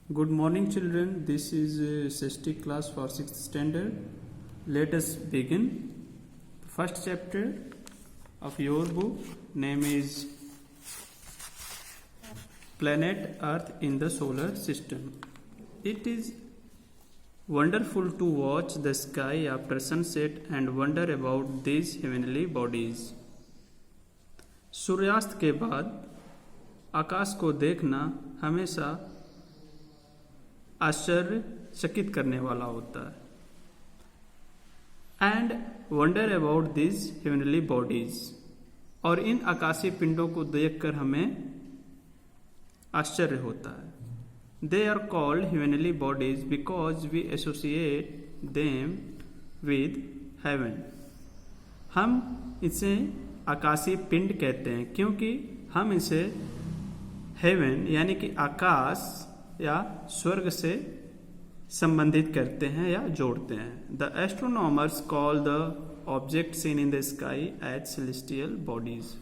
Good morning, children. This is Seshti class for 6th standard. Let us begin. The first chapter of your book name is Planet Earth in the Solar System. It is wonderful to watch the sky after sunset and wonder about these heavenly bodies. सूर्यास्त के बाद आकाश को देखना हमेशा आश्चर्यचकित करने वाला होता है। And wonder about this heavenly bodies, और इन आकाशीय पिंडों को देखकर हमें आश्चर्य होता है। They are called heavenly bodies because we associate them with heaven. हम इसे आकाशीय पिंड कहते हैं क्योंकि हम इसे हेवन यानी कि आकाश या स्वर्ग से संबंधित करते हैं या जोड़ते हैं। The astronomers call the object seen in the sky as celestial bodies,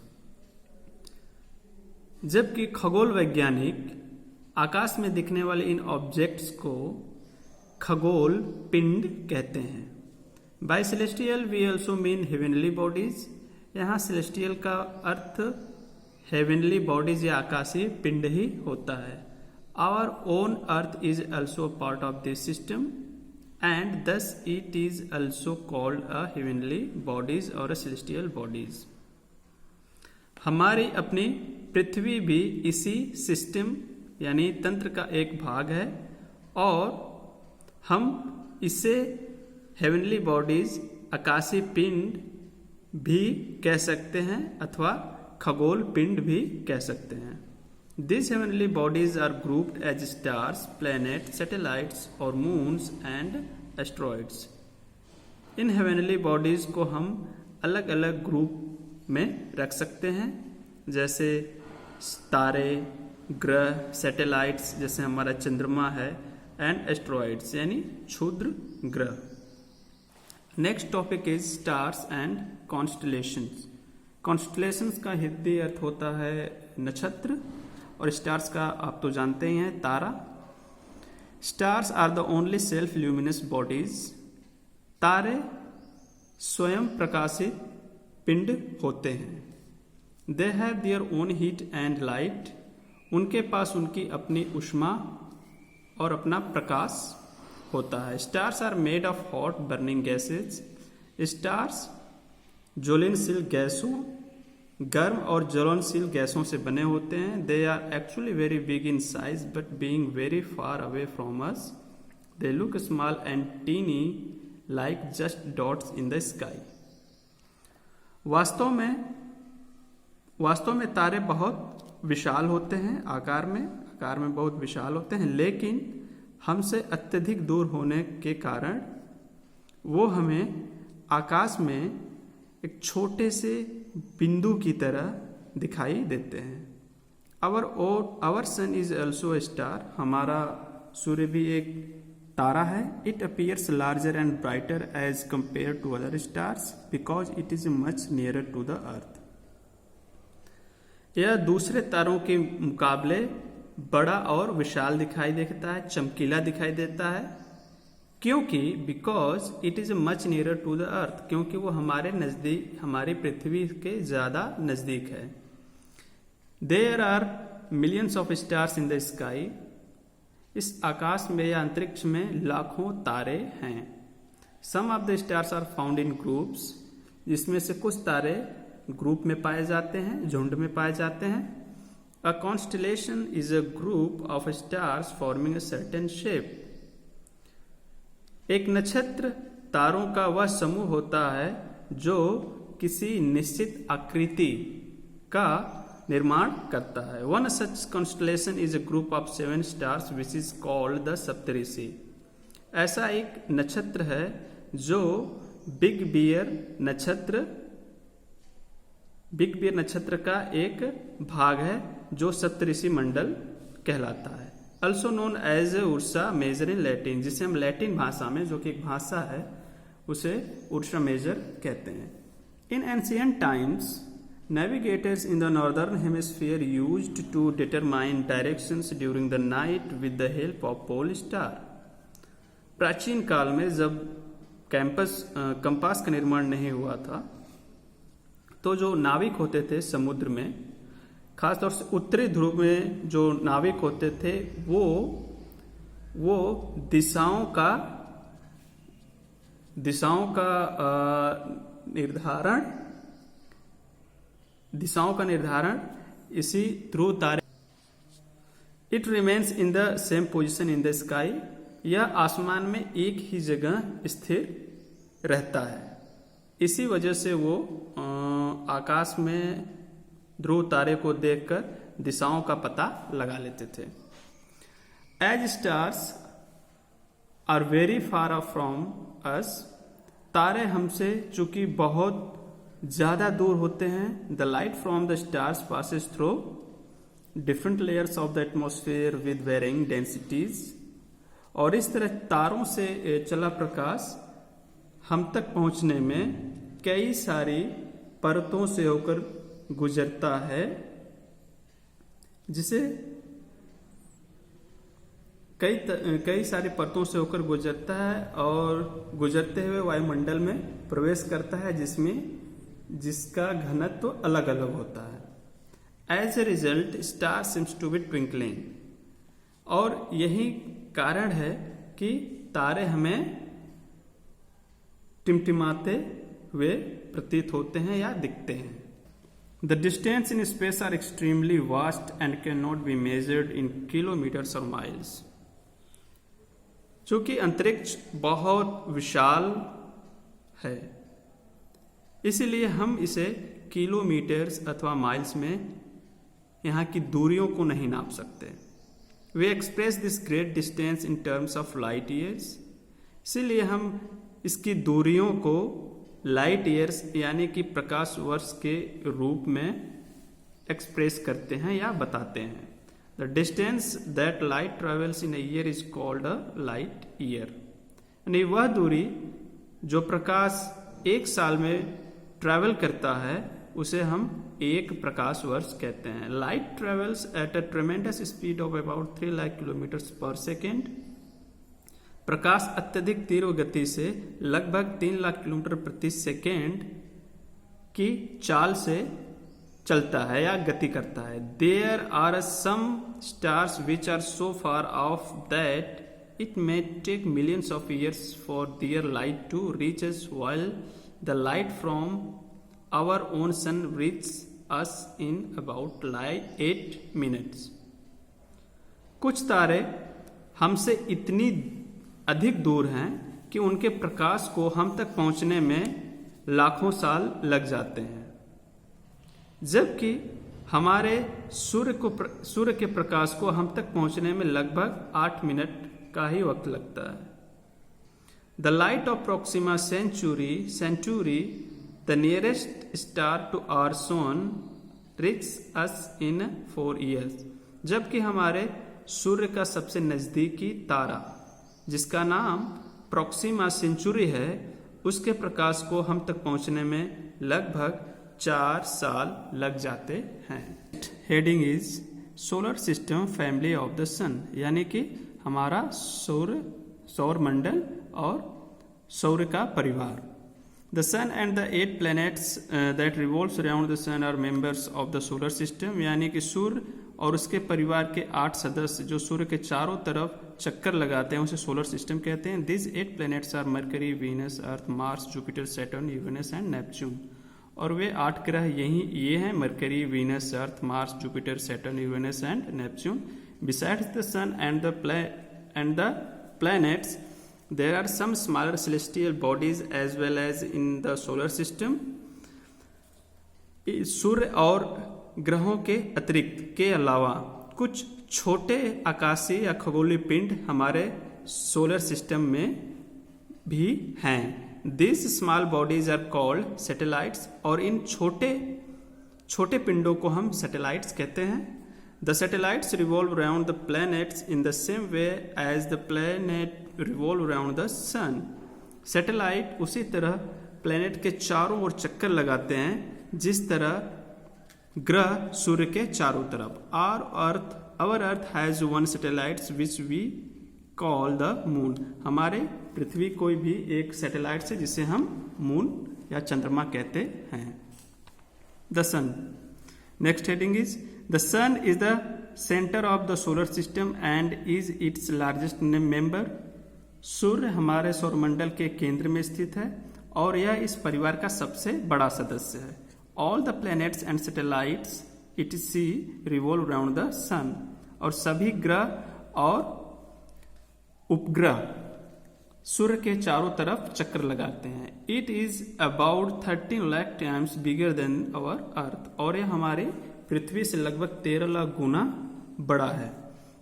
जबकि खगोल वैज्ञानिक आकाश में दिखने वाले इन ऑब्जेक्ट्स को खगोल पिंड कहते हैं। By celestial we also mean heavenly bodies. यहाँ सेलेस्टियल का अर्थ हेवनली बॉडीज या आकाशीय पिंड ही होता है। Our own earth is also part of this system and thus it is also called a heavenly bodies or a celestial bodies. हमारी अपनी पृथ्वी भी इसी सिस्टम यानी तंत्र का एक भाग है और हम इसे हेवनली बॉडीज आकाशीय पिंड भी कह सकते हैं अथवा खगोल पिंड भी कह सकते हैं। These heavenly bodies are grouped as stars, planets, satellites or moons and asteroids. In heavenly bodies को हम अलग अलग ग्रुप में रख सकते हैं, जैसे तारे, ग्रह, सैटेलाइट्स जैसे हमारा चंद्रमा है, एंड एस्ट्रॉइड्स यानी क्षुद्र ग्रह। Next topic is stars and constellations. Constellations का हिंदी अर्थ होता है नक्षत्र और स्टार्स का आप तो जानते ही हैं तारा। Stars are the only self luminous bodies. तारे स्वयं प्रकाशित पिंड होते हैं। They have their own heat and light. उनके पास उनकी अपनी ऊष्मा और अपना प्रकाश होता है। Stars are made of hot burning gases. Stars ज्वलनशील गैसों, गर्म और ज्वलनशील गैसों से बने होते हैं। They are actually very big in size but being very far away from us they look small and tiny like just dots in the sky. वास्तव में तारे बहुत विशाल होते हैं, आकार में बहुत विशाल होते हैं, लेकिन हमसे अत्यधिक दूर होने के कारण वो हमें आकाश में एक छोटे से बिंदु की तरह दिखाई देते हैं। Our sun is also a star. हमारा सूर्य भी एक तारा है। It appears larger and brighter as compare to other stars because it is much nearer to the earth. यह दूसरे तारों के मुकाबले बड़ा और विशाल दिखाई देता है, चमकीला दिखाई देता है, क्योंकि because it is much nearer to the earth, क्योंकि वो हमारे नजदीक, हमारी पृथ्वी के ज्यादा नजदीक है। There are millions of stars in the sky. इस आकाश में या अंतरिक्ष में लाखों तारे हैं। Some of the stars are found in groups, जिसमें से कुछ तारे ग्रुप में पाए जाते हैं, झुंड में पाए जाते हैं। अ constellation is a group of stars forming a certain shape. एक नक्षत्र तारों का वह समूह होता है जो किसी निश्चित आकृति का निर्माण करता है। One such constellation is a group of 7 stars which is called the Saptarishi. ऐसा एक नक्षत्र है जो बिग बियर नक्षत्र का एक भाग है जो सप्तऋषि मंडल कहलाता है। Also known as Ursa Major in Latin, जिसे हम लैटिन भाषा में, जो कि एक भाषा है, उसे उर्सा मेजर कहते हैं। In ancient times, Navigators in the northern hemisphere used to determine directions during the night with the help of pole star. प्राचीन काल में जब कंपास का निर्माण नहीं हुआ था तो जो नाविक होते थे समुद्र में, खासतौर से उत्तरी ध्रुव में जो नाविक होते थे वो दिशाओं का निर्धारण इसी ध्रुव तारे it remains in the same position in the sky, यह आसमान में एक ही जगह स्थिर रहता है। इसी वजह से वो आकाश में ध्रुव तारे को देखकर दिशाओं का पता लगा लेते थे। As stars are very far off from us, तारे हमसे चूंकि बहुत ज्यादा दूर होते हैं, the light from the stars passes through different layers of the atmosphere with varying densities, और इस तरह तारों से चला प्रकाश हम तक पहुंचने में कई सारी परतों से होकर गुजरता है, जिसे कई सारी परतों से होकर गुजरता है और गुजरते हुए वायुमंडल में प्रवेश करता है, जिसका घनत्व अलग अलग होता है। As a result star seems to be twinkling, और यही कारण है कि तारे हमें टिमटिमाते हुए प्रतीत होते हैं या दिखते हैं। The distance in space are extremely vast and can not be measured in kilometres और माइल्स। चूंकि अंतरिक्ष बहुत विशाल है, इसीलिए हम इसे किलोमीटर्स अथवा माइल्स में यहाँ की दूरियों को नहीं नाप सकते। वे express this great distance in terms of light years, इसीलिए हम इसकी दूरियों को लाइट ईयर्स यानी कि प्रकाश वर्ष के रूप में एक्सप्रेस करते हैं या बताते हैं। The distance that light travels in a year is called a light year, यानी वह दूरी जो प्रकाश एक साल में ट्रैवल करता है उसे हम एक प्रकाश वर्ष कहते हैं। Light travels at a ट्रेमेंडस speed of about 3 lakh kilometres पर सेकेंड, प्रकाश अत्यधिक तीव्र गति से लगभग 3 लाख किलोमीटर प्रति सेकेंड की चाल से चलता है या गति करता है। There are some stars which are so far off that it may take millions of years for their light to reach us, while the light from our own sun reach us in about 8 minutes. कुछ तारे हमसे इतनी अधिक दूर हैं कि उनके प्रकाश को हम तक पहुंचने में लाखों साल लग जाते हैं, जबकि हमारे सूर्य के प्रकाश को हम तक पहुंचने में लगभग 8 मिनट का ही वक्त लगता है। The light of Proxima Centauri the nearest star to our sun reach us in 4 years, जबकि हमारे सूर्य का सबसे नजदीकी तारा जिसका नाम प्रोक्सिमा सेंचुरी है, उसके प्रकाश को हम तक पहुंचने में लगभग 4 साल लग जाते हैं। Heading is solar system family of the sun, यानी कि हमारा सौर मंडल और सौर का परिवार। The sun and the 8 planets that revolves around the sun are members of the solar system, यानी कि सूर्य और उसके परिवार के 8 सदस्य जो सूर्य के चारों तरफ चक्कर लगाते हैं उसे सोलर सिस्टम कहते हैं। These 8 planets are Mercury, Venus, Earth, Mars, Jupiter, Saturn, Uranus and Neptune, और वे 8 ग्रह ये हैं mercury, Venus, earth, Mars, Jupiter, Saturn, Uranus and Neptune. Besides the sun and the planets, there are some smaller celestial bodies as well as in the solar system. सूर्य और ग्रहों के अतिरिक्त के अलावा कुछ छोटे आकाशीय या खगोलीय पिंड हमारे सोलर सिस्टम में भी हैं। These small bodies are called satellites, और इन छोटे पिंडों को हम सैटेलाइट्स कहते हैं। The satellites revolve around the planets in the same way as the planet revolve around the sun. Satellite उसी तरह प्लेनेट के चारों ओर चक्कर लगाते हैं जिस तरह ग्रह सूर्य के चारों तरफ। Our earth has 1 satellites which we call the moon. हमारे पृथ्वी कोई भी एक सैटेलाइट है जिसे हम मून या चंद्रमा कहते हैं। The sun, next heading is the sun is the centre of the solar system and is its largest member. सूर्य हमारे सौरमंडल के केंद्र में स्थित है और यह इस परिवार का सबसे बड़ा सदस्य है। All the planets and satellites it see revolve around the sun. और सभी ग्रह और उपग्रह सूर्य के चारों तरफ चक्कर लगाते हैं। It is about 13 lakh times bigger than our earth. और यह हमारे पृथ्वी से लगभग 13 लाख गुना बड़ा है।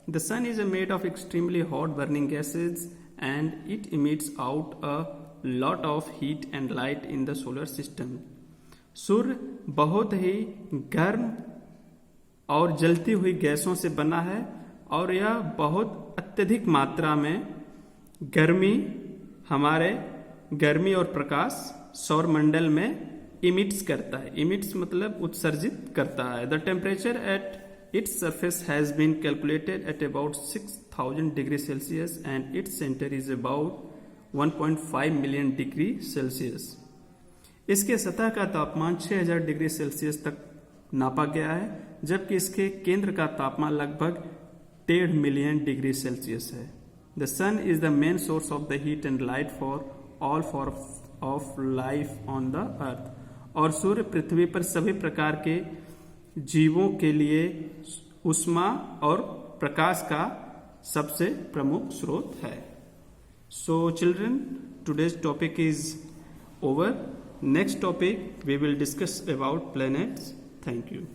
The sun is made of extremely hot burning gases and it emits out a lot of heat and light in the solar system. सूर्य बहुत ही गर्म और जलती हुई गैसों से बना है और यह बहुत अत्यधिक मात्रा में गर्मी और प्रकाश सौरमंडल में इमिट्स करता है। इमिट्स मतलब उत्सर्जित करता है। The temperature at its surface has been calculated at about 6000 degree Celsius and its centre is about 1.5 million degree Celsius. इसके सतह का तापमान 6000 डिग्री सेल्सियस तक नापा गया है, जबकि इसके केंद्र का तापमान लगभग 1.5 मिलियन डिग्री सेल्सियस है। The sun is the main source of the heat and light for all forms of life on the earth। और सूर्य पृथ्वी पर सभी प्रकार के जीवों के लिए ऊष्मा और प्रकाश का सबसे प्रमुख स्रोत है। So children, today's topic is over. Next topic we will discuss about planets. Thank you.